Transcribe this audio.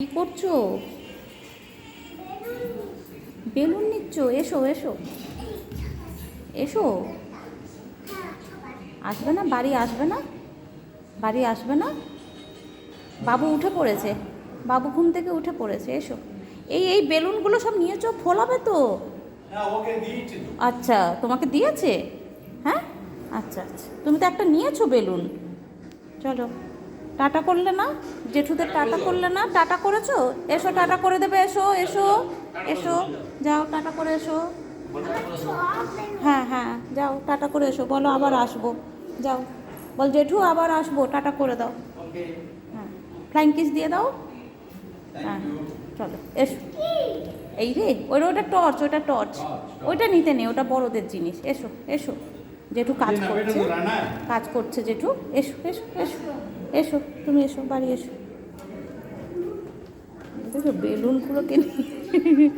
কি করছো? বেলুন নিচ্ছ? এসো এসো এসো। আসবে না? বাড়ি আসবে না? বাড়ি আসবে না? বাবু উঠে পড়েছে, বাবু ঘুম থেকে উঠে পড়েছে। এসো। এই এই বেলুনগুলো সব নিয়েছো, ফোলাবে তো। আচ্ছা, তোমাকে দিয়েছে? হ্যাঁ, আচ্ছা আচ্ছা, তুমি তো একটা নিয়েছো বেলুন। চলো, টাটা করলে না? জেঠুদের টাটা করলে না? টাটা করেছো? এসো, টাটা করে দেবে। এসো এসো এসো, যাও টাটা করে এসো। হ্যাঁ হ্যাঁ, যাও টাটা করে এসো, বলো আবার আসবো। যাও, বল জেঠু আবার আসবো, টাটা করে দাও। হ্যাঁ, ফ্লাইং কিস দিয়ে দাও। হ্যাঁ, চলো এসো। এই রে, ওটা টর্চ, ওটা টর্চ। ওইটা নিতে নেই, ওটা বড়দের জিনিস। এসো এসো, জেঠু কাজ করছে, কাজ করছে জেঠু। এসো এসো এসো এসো, তুমি এসো, বাড়ি এসো। দেখো বেলুনগুলোকে নিয়ে